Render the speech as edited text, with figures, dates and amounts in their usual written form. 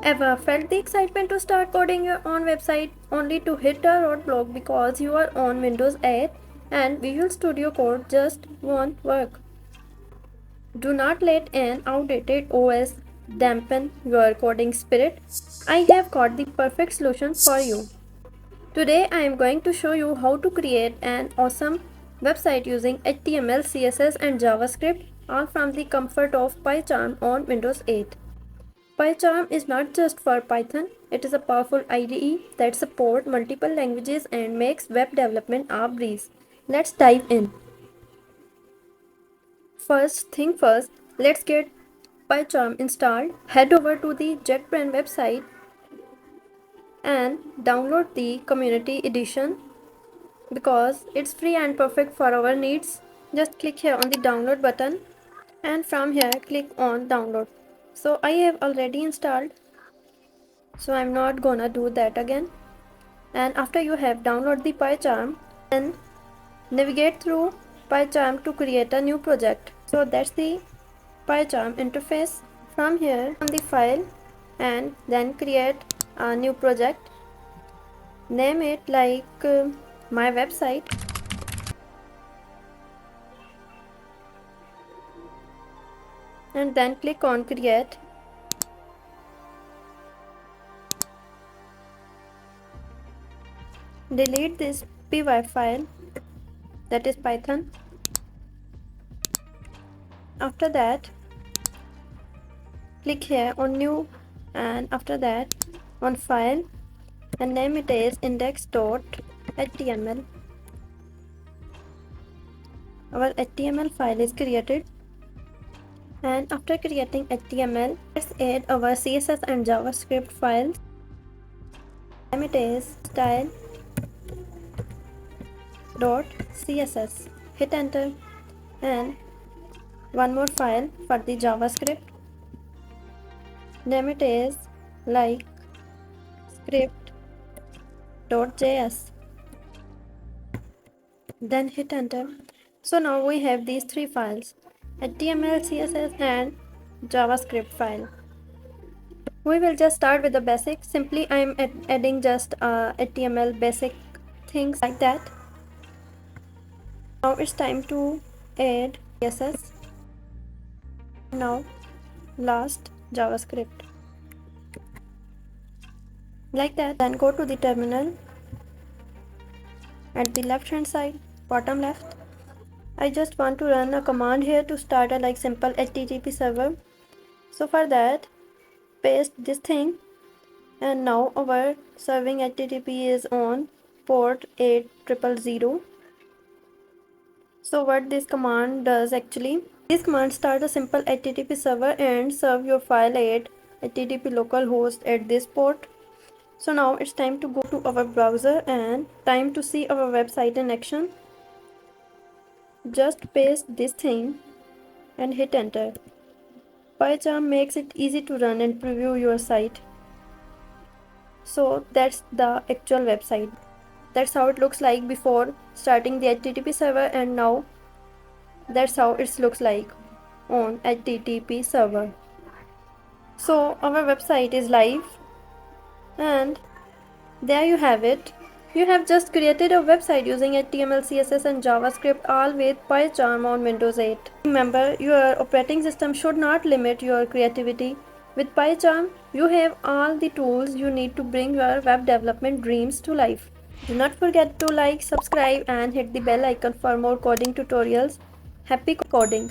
Ever felt the excitement to start coding your own website only to hit a roadblock because you are on Windows 8 and Visual Studio Code just won't work? Do not let an outdated OS dampen your coding spirit. I have got the perfect solution for you. Today I am going to show you how to create an awesome website using HTML, CSS and JavaScript, all from the comfort of PyCharm on Windows 8. PyCharm is not just for Python, it is a powerful IDE that supports multiple languages and makes web development a breeze. Let's dive in. First thing first, let's get PyCharm installed. Head over to the JetBrains website and download the community edition because it's free and perfect for our needs. Just click here on the download button and from here click on download. So I have already installed, so I'm not gonna do that again. And after you have downloaded the PyCharm, then navigate through PyCharm to create a new project. So that's the PyCharm interface. From here on the file and then create a new project. Name it like my website. And then click on create. Delete this py file, that is Python. After that click here on new and after that on file and name it as index.html. Our HTML file is created, and after creating HTML, let's add our CSS and JavaScript files. Name it as style.css. Hit enter, and one more file for the JavaScript. Name it as like script.js. Then hit enter. So now we have these three files: HTML, CSS and JavaScript file. We will just start with the basics. Simply I am adding just HTML basic things like that. Now it's time to add CSS. Now last JavaScript. Like that. Then go to the terminal. At the left hand side, bottom left, I just want to run a command here to start a like simple HTTP server. So for that, paste this thing, and now our serving HTTP is on port 8000. So what this command does actually, this command starts a simple HTTP server and serve your file at HTTP localhost at this port. So now it's time to go to our browser and time to see our website in action. Just paste this thing and hit enter. PyCharm makes it easy to run and preview your site. So that's the actual website. That's how it looks like before starting the HTTP server, and now that's how it looks like on HTTP server. So our website is live, and there you have it. You have just created a website using HTML, CSS and JavaScript, all with PyCharm on Windows 8. Remember, your operating system should not limit your creativity. With PyCharm, you have all the tools you need to bring your web development dreams to life. Do not forget to like, subscribe and hit the bell icon for more coding tutorials. Happy coding!